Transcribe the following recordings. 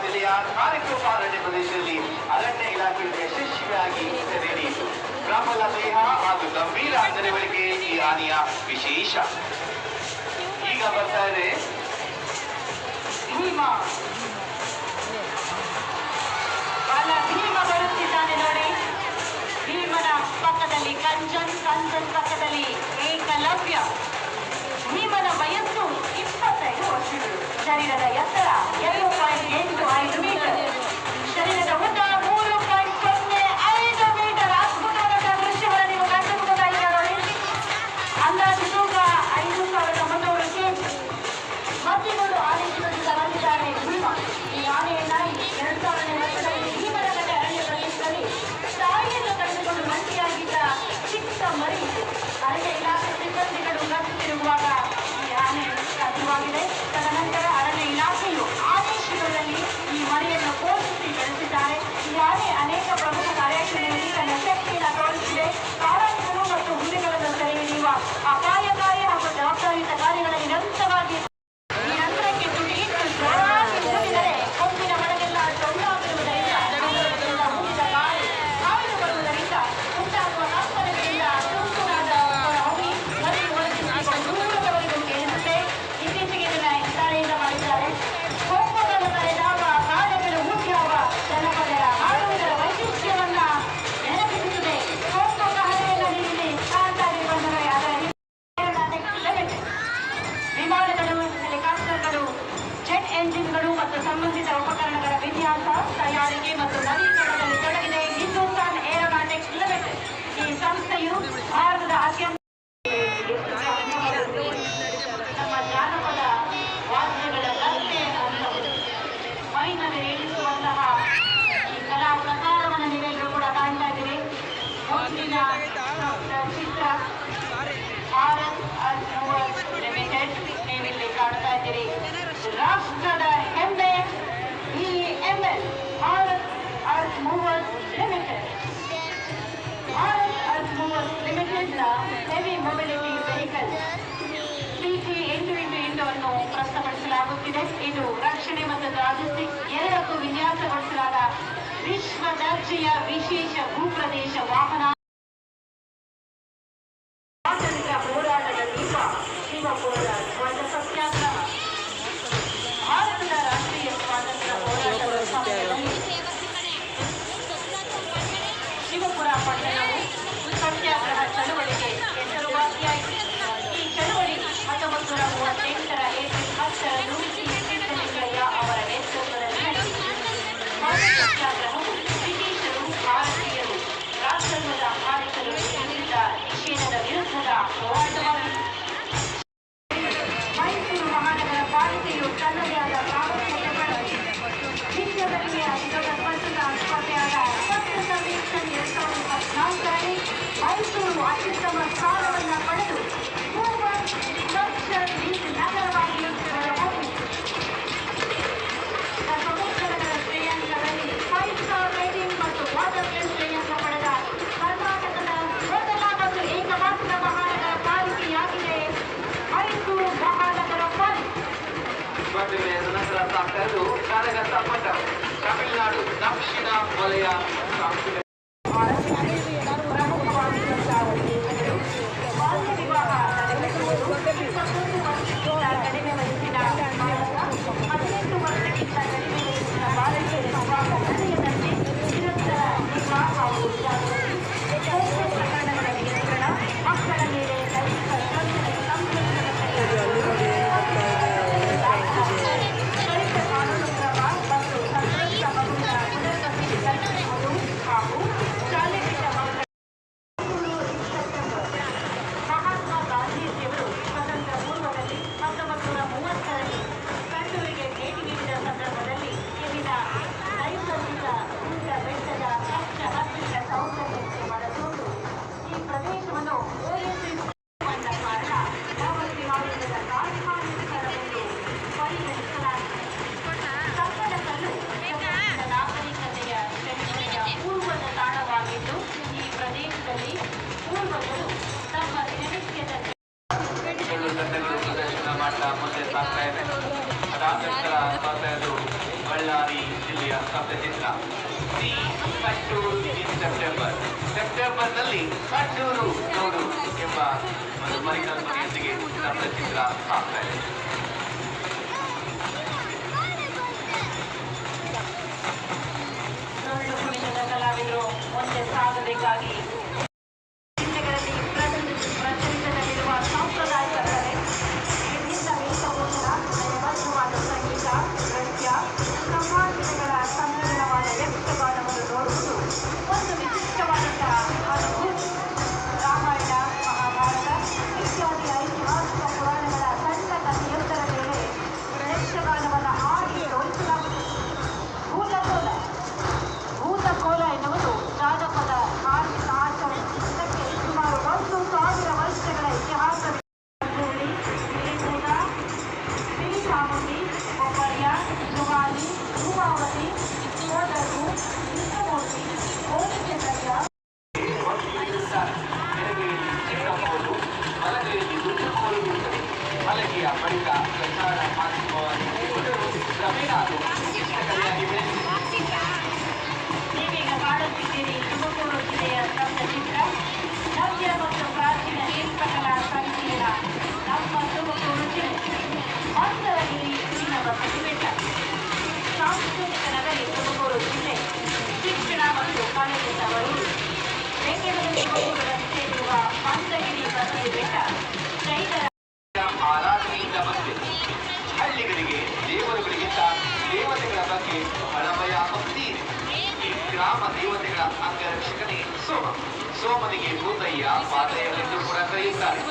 ಜಿಲ್ಲೆಯ ಕಾರ್ಯಕ್ರಮ ಅರಣ್ಯ ಪ್ರದೇಶದಲ್ಲಿ ಅರಣ್ಯ ಇಲಾಖೆಯಿಂದ ಯಶಸ್ವಿಯಾಗಿ ಸೆರೆ ಹಿಡಿಯಿತು. ಪ್ರಬಲ ದೇಹ ಹಾಗೂ ಗಂಭೀರ ನಡವಳಿಕೆ ಈ ಆನೆಯ ವಿಶೇಷ. ಈಗ ಬರ್ತಾ ಇದೆ ಭೀಮ. ಭೀಮ ಬರುತ್ತಿದ್ದಾನೆ ನೋಡಿ. ಭೀಮನ ಪಕ್ಕದಲ್ಲಿ ಕಂಚನ್, ಕಂಚನ್ ಪಕ್ಕದಲ್ಲಿ ಏಕಲವ್ಯ. ಭೀಮನ ವಯಸ್ಸು 25 ವರ್ಷಗಳು. ಶರೀರದ ಎತ್ತರ 2.85 ಮೀಟರ್. ಶರೀರದ ಉದ್ದ 3.05 ಮೀಟರ್. ಅದ್ಭುತವಾದ ದೃಶ್ಯವನ್ನು ನೀವು ಕಂಡುಕೊಳ್ಳುತ್ತಾ ನೋಡಿ. ಅಂದಾಜು ತೂಕ 5,300 ಕೆಜಿ. ಮತ್ತಿನ್ನೊಂದು ಆನೆಗಳಿಂದ ಬಂದಿದ್ದಾರೆ ಭೀಮ. ಈ ಆನೆಯನ್ನ 2000ನೇ ವರ್ಷದಲ್ಲಿ ಭೀಮನಗರ ಅರಣ್ಯ ಪ್ರದೇಶದಲ್ಲಿ ತಾಯಿಯನ್ನು ಕಳೆದುಕೊಂಡು ಮಂಟಿಯಾಗಿದ್ದ ಚಿಕ್ಕ ಮರಿ ಅರಣ್ಯ ಇಲಾಖೆ ಸಿಬ್ಬಂದಿಗಳು ಗಮನಿಸಿರುವಾಗ ಈ ಆನೆ ಸಾಧ್ಯವಾಗಿದೆ. ತದನಂತರ ಅರಣ್ಯ ಇಲಾಖೆಯು ಆದೇಶಗಳಲ್ಲಿ ಈ ಮರಿಯನ್ನು ಪೋಷಿಸಿ ಬೆಳೆಸಿದ್ದಾರೆ. ಈ ಆನೆ ಅನೇಕ ಪ್ರಮುಖ ಕಾರ್ಯಾಚರಣೆಯಲ್ಲಿ ತನ್ನ ಶಕ್ತಿಯನ್ನು ತೋರಿಸಿದೆ. ಕಾರಣಗಳು ಮತ್ತು ಹುಲಿಗಳನ್ನು ಸೆರೆ ಹಿಡಿಯುವ ಅಪಾಯಕಾರಿ ಹಾಗೂ ಜವಾಬ್ದಾರಿಯುತ ಕಾರ್ಯಗಳ ನಿರಂತರವಾಗಿ ಕೊಂಬಿನ ಒಳಗೆಲ್ಲ ಟೊಳ್ಳಾಗಿರುವುದರಿಂದ ಹುಟ್ಟಿದ ಕಾಯಿಲೆ ಬರುವುದರಿಂದ ಉಂಟಾಗುವ ಕಂಪನಗಳಿಂದ ತುಂತುರಾದ ಹೋಗಿ ದೂರದವರೆಗೂ ಕೇಳಿಸುತ್ತೆ. ಇತ್ತೀಚೆಗೆ ಇದನ್ನ ಹಿತ್ತಾಳೆಯಿಂದ ಮಾಡಿದ್ದಾರೆ. ಕೊಂಬುಗಳು ತಲೆದಾಗ ಕಾಳೆಗಳು ಹುಟ್ಟಿಯಾವ ಜನಪದರ ಹಾಡುವುದರ ವೈಶಿಷ್ಟ್ಯವನ್ನ ನೆನಪಿಸುತ್ತದೆ. ಕೊಂಬು ಕಹಳೆಯನ್ನು ಹಿಡಿದು ಕಾಂತಾಗಿ ಬಂದರೆ ಅದರ ವಿಮಾನಗಳು, ಹೆಲಿಕಾಪ್ಟರ್ಗಳು, ಜೆಟ್ ಎಂಜಿನ್ಗಳು ಮತ್ತು ಸಂಬಂಧಿತ ಉಪಕರಣಗಳ ವಿನ್ಯಾಸ, ತಯಾರಿಕೆ ಮತ್ತು ನವೀಕರಣದಲ್ಲಿ ತೊಡಗಿದೆ ಹಿಂದೂಸ್ತಾನ್ ಏರೋನಾಟಿಕ್ಸ್ ಲಿಮಿಟೆಡ್. ಈ ಸಂಸ್ಥೆಯು ಭಾರತದ ಅತ್ಯಂತ ನಮ್ಮ ಜಾನಪದ ವಾದ್ಯಗಳ ಗಂಟೆ ಅನ್ನುವುದು ಮೈನಲ್ಲಿ ಏಳಿಸುವಂತಹ ಈ ಕಲಾ ಪ್ರಕಾರವನ್ನು ನೀವೆಲ್ಲರೂ ಕೂಡ ಕಾಣ್ತಾ ಇದ್ದೀರಿ. ಮುಂದಿನ ಚಿತ್ರ ಭಾರತ್ ಅರ್ತ್ ಲಿಮಿಟೆಡ್ ನೀವಿಲ್ಲಿ ಕಾಣ್ತಾ ಇದ್ದೀರಿ. ರಾಷ್ಟ್ರದ ಹೆಮ್ಮೆ BML Bharat earth movers limited. Bharat earth movers ಲಿಮಿಟೆಡ್ನ ಹೆವಿ ಮೊಬಿಲಿಟಿ ವೆಹಿಕಲ್ CT8x8 ಅನ್ನು ಪ್ರಸ್ತುತಪಡಿಸಲಾಗುತ್ತಿದೆ. ಇದು ರಕ್ಷಣೆ ಮತ್ತು ಲಾಜಿಸ್ಟಿಕ್ಸ್ ಎರಡಕ್ಕೂ ವಿನ್ಯಾಸಗೊಳಿಸಲಾದ ವಿಶ್ವ ದರ್ಜೆಯ ವಿಶೇಷ ಭೂಪ್ರದೇಶ ವಾಹನ. ಹೋರಾಟದ ದೀಪ ಶಿವಪುರದ ಧ್ವಜ ಸತ್ಯಾಗ್ರಹ. ಭಾರತದ ರಾಷ್ಟ್ರೀಯ ಸ್ವಾತಂತ್ರ್ಯ ಹೋರಾಟದ ಸಮಯದಲ್ಲಿ ಶಿವಪುರ ಪಟ್ಟಣವು ಸತ್ಯಾಗ್ರಹ ಚಳುವಳಿಗೆ ಹೆಸರುವಾಸಿಯಾಯಿತು. ಈ ಚಳುವಳಿ 1938ರ ಏಪ್ರಿಲ್ 10ರಂದು ಸಿದ್ದಲಿಂಗಯ್ಯ ಅವರ ನೇತೃತ್ವದಲ್ಲಿ ನಡೆಯಿತು. ಸತ್ಯಾಗ್ರಹವು ಬ್ರಿಟಿಷರು, ಭಾರತೀಯರು, ರಾಷ್ಟ್ರಧ್ವಜ ದಿ ಕಟ್ಟೂರು ಇನ್ ಸೆಪ್ಟೆಂಬರ್ನಲ್ಲಿ ಕಟ್ಟೂರು ನೋಡು ಎಂಬ ಒಂದು ಪರಿಕಲ್ಪನೆಯೊಂದಿಗೆ ಚಿತ್ರ ಆಗ್ತಾ ಇದೆ. ಡೊಳ್ಳು ಕುಣಿತದ ಕಲಾವಿದರು ಮುಂದೆ ಸಾಗಬೇಕಾಗಿ ಪ್ರಚಲಿತದಲ್ಲಿರುವ ಸಾಂಪ್ರದಾಯಿಕ ಕಲೆ, ವಿಭಿನ್ನ ವೇಷಭೂಷಣ, ಲಯಬದ್ಧವಾದ ಸಂಗೀತ, ನೃತ್ಯ, ಸಂಭಾಷಣೆಗಳ ಸಮ್ಮಿಲನವಾದ ಯಕ್ಷಗಾನವನ್ನು ನೋಡುವುದು ಒಂದು ವಿಶಿಷ್ಟವಾದಂತಹ ಅನುಭೂತಿ. ರಾಮಾಯಣ, ಮಹಾಭಾರತ ಇತ್ಯಾದಿ ಐತಿಹಾಸಿಕ ಪುರಾಣಗಳ ಸಣ್ಣ ಕಥೆಯೊಂದರ ಮೇಲೆ ಯಕ್ಷಗಾನವನ್ನು ಆಡಿ ತೋರಿಸಲಾಗುತ್ತದೆ. ಭೂತಕೋಲ ಎನ್ನುವುದು ಜಾನಪದ ಧಾರ್ಮಿಕ ಆಚರಣೆ. ಇದಕ್ಕೆ ಸುಮಾರು 1,000 ವರ್ಷಗಳ ಇತಿಹಾಸವಿದೆ. ಗಿರಿಭೂತ, ಬಿಳಿಚಾಮುಂಡಿ, ಕೊಪ್ಪರ್ಯ, ಜುವಾಲಿ, ಭೂಮಾವತಿ, ಕೋಡಗು, ಕೃಷ್ಣಮೂರ್ತಿ, ಓಣಿಕೆಸಯ್ಯ, ಮಲಗಿಯ ಬಳಿಕ ಪ್ರಚಾರ ಮಾಧ್ಯಮವಾಗಿ ಕ್ರಮೇಣ ನೀವೀಗ ಕಾಣುತ್ತಿದ್ದೀರಿ ತುಮಕೂರು ಜಿಲ್ಲೆಯ ಸ್ತಬ್ಧಚಿತ್ರ, ನವ್ಯ ಮತ್ತು ಪ್ರಾಚೀನ ಶಿಲ್ಪಕಲಾ ಸಂಕೀರ್ಣ. ನಮ್ಮ ತುಮಕೂರು ಜಿಲ್ಲೆ ಮಂದರಗಿರಿ ಚೀನಬಸದಿ ಬೆಟ್ಟ, ಸಾಂಸ್ಕೃತಿಕ ನಗರಿ ತುಮಕೂರು ಜಿಲ್ಲೆ, ಶಿಕ್ಷಣ ಮತ್ತು ಕಲೆಯಿಂದವರು. ಬೆಂಗಳೂರು ತುಮಕೂರರಂತೆ ಇರುವ ಮಂದಗಿರಿ ಬಸದಿ ಬೆಟ್ಟ ಜೈನರ ಆರಾಧನೆಯಿಂದ ಬಂದಿದೆ. ಹಳ್ಳಿಗಳಿಗೆ ದೇವರುಗಳಿಗಿಂತ ದೇವತೆಗಳ ಬಗ್ಗೆ ಹಳಮಯ ಭಕ್ತಿ ಇದೆ. ಈ ಗ್ರಾಮ ದೇವತೆಗಳ ಅಂಗರಕ್ಷಕನೇ ಸೋಮ. ಸೋಮನಿಗೆ ಭೂತಯ್ಯ, ಪಾತಯ್ಯವೆಂದು ಕೂಡ ಕರೆಯುತ್ತಾರೆ.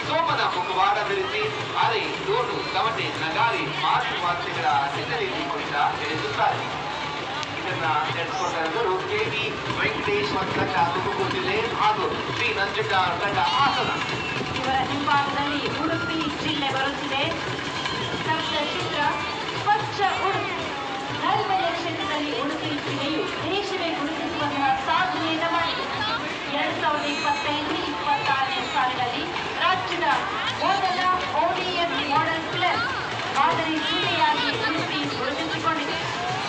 ಸೋಮನ ಮುಖವಾಡವಿರಿಸಿ ಅರೆ, ಡೋಲು, ತಮಟೆ, ನಗಾರಿ, ಮಾತುವಾದ್ಯಗಳ ಹಿನ್ನೆಲೆಯಲ್ಲಿ ಕುರಿತ ತಿಳಿಸುತ್ತಾರೆ. ಇದನ್ನ ನಡೆಸಿಕೊಂಡವರು ಕೆ.ವಿ. ವೆಂಕಟೇಶ್ ತಂಡ ತುಮಕೂರು ಜಿಲ್ಲೆ ಹಾಗೂ ಶ್ರೀ ನಂಜುಂಡಾರ್ ತಂಡ ಹಾಸನ. ಇವರ ಹಿಂಭಾಗದಲ್ಲಿ ಉಡುಪಿ ಜಿಲ್ಲೆ ಬರುತ್ತಿದೆ. ಸ್ತಬ್ಧಚಿತ್ರ ಸ್ವಚ್ಛ ಉಡುಪಿ. ನೈರ್ಮಲ್ಯ ಕ್ಷೇತ್ರದಲ್ಲಿ ಉಡುಪಿ ಜಿಲ್ಲೆಯು ದೇಶವೇ ಗುರುತಿಸುವಂತಹ ಸಾಧನೆಯನ್ನು ಮಾಡಿದೆ. 2025-26ನೇ ಸಾಲಿನಲ್ಲಿ ರಾಜ್ಯದ ಮೊದಲ ODM ಮಾಡೆಲ್ ಪ್ಲಸ್ ಮಾದರಿ ಜಿಲ್ಲೆಯಾಗಿ ಉಡುಪಿ ಗುರುತಿಸಿಕೊಂಡಿದೆ.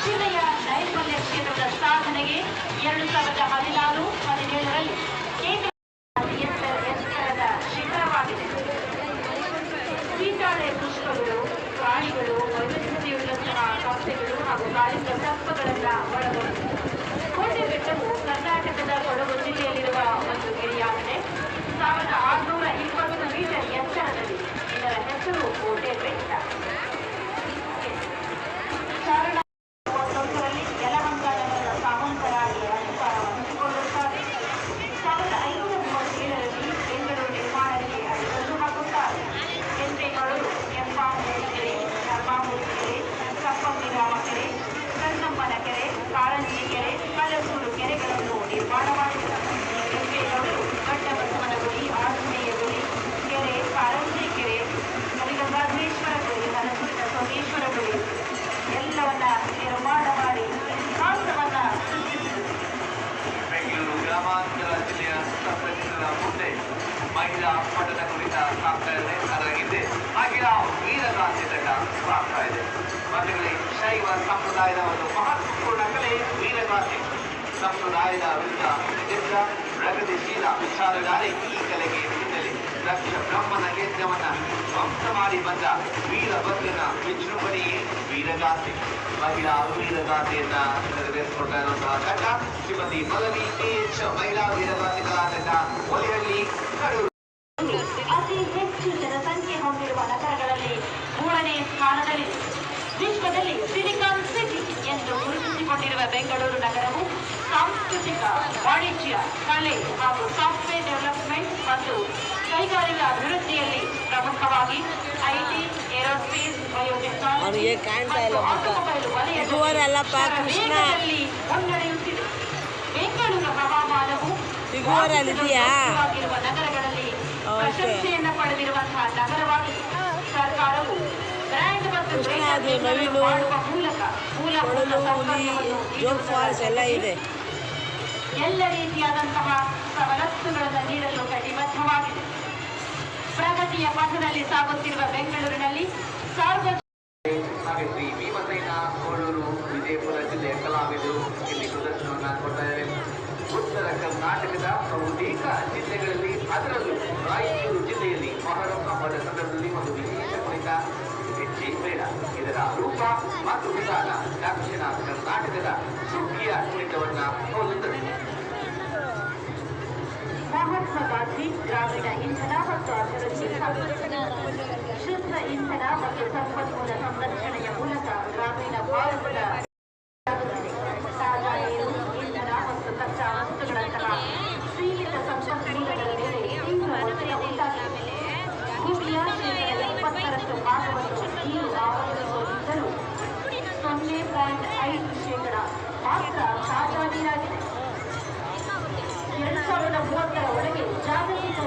ಜಿಲ್ಲೆಯ ನೈರ್ಮಲ್ಯ ಕ್ಷೇತ್ರದ ಸಾಧನೆಗೆ 2016-17ರಲ್ಲಿ ಕೇಂದ್ರ ಎತ್ತರದ ಶಿಖರವಾಗಿದೆ. ಕೀಟಾಳೆ ಪುಷ್ಪಗಳು, ಪ್ರಾಣಿಗಳು, ವೈವಿಧ್ಯತೆಯುಳ್ಳಂತಹ ಸಸ್ಯಗಳು ಹಾಗೂ ಕಾಳಿಂಗ ಸರ್ಪಗಳನ್ನು ಒಳಗೊಂಡಿದೆ. ಕೋಟೆ ಬೆಟ್ಟವು ಕರ್ನಾಟಕದ ಕೊಡಗು ಜಿಲ್ಲೆಯಲ್ಲಿರುವ ಒಂದು ಗಿರಿಯಾಗಿದೆ. 1620 ಮೀಟರ್ ಎತ್ತರದಲ್ಲಿ. ಇದರ ಹೆಸರು ಕೋಟೆ ಬೆಟ್ಟ. ಚಾರಣ 31ರಲ್ಲಿ ಯಲಹಂಕನಗರದ ಸಾಮಂತರಾಗಿ ಅಧಿಕಾರ ವಹಿಸಿಕೊಳ್ಳುತ್ತಾರೆ. 1537ರಲ್ಲಿ ಬೆಂಗಳೂರು ನಿರ್ಮಾಣಕ್ಕೆ ಅಡಿಗಲ್ಲು ಹಾಕುತ್ತಾರೆ. ಕೆಂಪೇಗೌಡರು ಕೆಂಪಾಮೂರು ಕೆರೆ, ಧರ್ಮಾಮೂರು ಕೆರೆ, ಕಪ್ಪಂಗಿರಾಮ ಕೆರೆ, ಕಣ್ಣಮ್ಮನ ಕೆರೆ, ಕಾರಂಜಿ ಕೆರೆ, ಕಲಸೂರು ಕೆರೆಗಳನ್ನು ನಿರ್ಮಾಣ ಮಾಡಿದರು. ಕೆಂಪೇಗೌಡರು ಗಡ್ಡಬಸವನಗುಡಿ, ಆಂಜನೇಯ ಗುಡಿ ಕೆರೆ, ಕಾರಂಜಿ ಕೆರೆ, ಗಂಗಾಧರೇಶ್ವರ ಗುಡಿ, ಹನಸುತ್ತ ಸೋಮೇಶ್ವರ ಗುಡಿ ಎಲ್ಲವನ್ನ ನಿರ್ಮಾಣ ಮಾಡಿ ಇತಿಹಾಸವನ್ನ ಸೃಷ್ಟಿಸಿದರು. ಬೆಂಗಳೂರು ಗ್ರಾಮಾಂತರ ಜಿಲ್ಲೆಯ ಸ್ತಬ್ಧಚಿತ್ರದ ಮುಂದೆ ಮಹಿಳಾ ಪಠಣ ಕುರಿತ ಸಾಗ್ತಾ ಇದೆ. ಅದರ ಹಿಂದೆ ಮಹಿಳಾ ವೀರಗಾಸೆ ತಂಡ ಸಾಗ್ತಾ ಇದೆ. ಮಹಿಳೆ ಶೈವ ಸಂಪ್ರದಾಯದ ಒಂದು ಮಹತ್ವಪೂರ್ಣ ಕಲೆ ವೀರಗಾಸೆ. ಸಂಪ್ರದಾಯದ ವಿರುದ್ಧ ಎದ್ದ ಪ್ರಗತಿಶೀಲ ವಿಚಾರಧಾರೆ ಈ ಕಲೆಗೆ ಹಿನ್ನೆಲೆ. ದಕ್ಷ ಬ್ರಹ್ಮನ ಯಜ್ಞವನ್ನ ಧ್ವಂಸ ಮಾಡಿ ಬಂದ ವೀರಭದ್ರನ ವಿಜೃಂಭಣೆಯೇ ವೀರಗಾಸೆ. ಮಹಿಳಾ ವೀರಗಾಸೆಯನ್ನ ನೆರವೇರಿಸಿಕೊಳ್ತಾ ಇರುವಂತಹ ತಂಡ ಶ್ರೀಮತಿ ಮಲವಿ KH ಮಹಿಳಾ ವೀರಗಾಸೆ ಕಲಾ ತಂಡ, ಒಲೆಹಳ್ಳಿ, ಕಡೂರು. ಅತಿ ಹೆಚ್ಚು ಜನಸಂಖ್ಯೆ ಹೊಂದಿರುವ ನಗರಗಳಲ್ಲಿ 3ನೇ ಸ್ಥಾನದಲ್ಲಿದೆ. ವಿಶ್ವದಲ್ಲಿ ಸಿಲಿಕಾನ್ ಸಿಟಿ ಎಂದು ಗುರುತಿಸಿಕೊಂಡಿರುವ ಬೆಂಗಳೂರು ನಗರವು ಸಾಂಸ್ಕೃತಿಕ, ವಾಣಿಜ್ಯ, ಕಲೆ ಹಾಗೂ ಸಾಫ್ಟ್ವೇರ್ ಡೆವಲಪ್ಮೆಂಟ್ ಮತ್ತು ಕೈಗಾರಿಕಾ ಅಭಿವೃದ್ಧಿಯಲ್ಲಿ ಪ್ರಮುಖವಾಗಿ ಐಟಿ, ಏರೋಸ್ಪೇಸ್, ಬಯೋಟೆಕ್ನಾಲಜಿ ಮತ್ತು ಆಟೋಮೊಬೈಲ್ ವಲಯದಲ್ಲಿ ಮುನ್ನಡೆಯುತ್ತಿದೆ. ಬೆಂಗಳೂರು ಹವಾಮಾನವು ಆಗಿರುವ ನಗರಗಳಲ್ಲಿ ಪ್ರಶಂಸೆಯನ್ನು ಪಡೆದಿರುವಂತಹ ನಗರವಾಗಿದೆ. ಸರ್ಕಾರವು ಬ್ರ್ಯಾಂಡ್ ಮತ್ತು ಮಾಡುವ ಮೂಲಕ ಮೂಲಭೂತ ಸೌಕರ್ಯವನ್ನು ಎಲ್ಲ ರೀತಿಯಾದಂತಹ ಸವಲತ್ತುಗಳನ್ನು ನೀಡಲು ಕಟಿಬದ್ಧವಾಗಿದೆ. ಪ್ರಗತಿಯ ಪಥದಲ್ಲಿ ಸಾಗುತ್ತಿರುವ ಬೆಂಗಳೂರಿನಲ್ಲಿ ಸಾರ್ವಜನಿಕ ಭೀಮಸೇನ ಕೋಳೂರು ವಿಜಯಪುರ ಜಿಲ್ಲೆಯ ಕಲಾವಿದರು ಇಲ್ಲಿ ಪ್ರದರ್ಶನ ಉತ್ತರ ಕರ್ನಾಟಕದ ಬಹುತೇಕ ಜಿಲ್ಲೆಗಳಲ್ಲಿ, ಅದರಲ್ಲೂ ರಾಯಚೂರು ಜಿಲ್ಲೆಯಲ್ಲಿ ಮೊಹರಂ ಹಬ್ಬದ ಸಂದರ್ಭದಲ್ಲಿ ಒಂದು ವಿಶೇಷ ಕುಣಿತ ಹೆಜ್ಜೆ ಮೇಳ. ಇದರ ರೂಪ ಮತ್ತು ವಿಧಾನ ದಕ್ಷಿಣ ಕರ್ನಾಟಕದ ಸುಗ್ಗಿಯ ಕುಣಿತವನ್ನ ಹೋಲುತ್ತದೆ. ಮಹಾತ್ಮ ಗಾಂಧಿ ಗ್ರಾಮೀಣ ಇಂಧನ ಮತ್ತು ಅಭಿವೃದ್ಧಿ ಶುದ್ಧ ಇಂಧನ ಮತ್ತು ಸಂಪನ್ಮೂಲ ಸಂರಕ್ಷಣೆಯ ಮೂಲಕ ಗ್ರಾಮೀಣ ಭಾರತದ ತಾಜಾ ನೀರು, ಇಂಧನ ಮತ್ತು ಕಚ್ಚಾ ವಸ್ತುಗಳಂತಹ ಸೀಮಿತ ಸಂಪನ್ಮೂಲಗಳ ಮೇಲೆ ತೀವ್ರ ಒತ್ತಡ ಉಂಟಾಗಿದೆ. ಭೂಮಿಯ ಶೇಕಡ 70% ಭಾಗವನ್ನು ನೀರು ಆವರಿಸುವುದಿದ್ದರೂ 0.5% ಮಾತ್ರ ತಾಜಾ ನೀರಾಗಿದೆ. 2030 ಒಳಗೆ ಜಾಗತಿಕ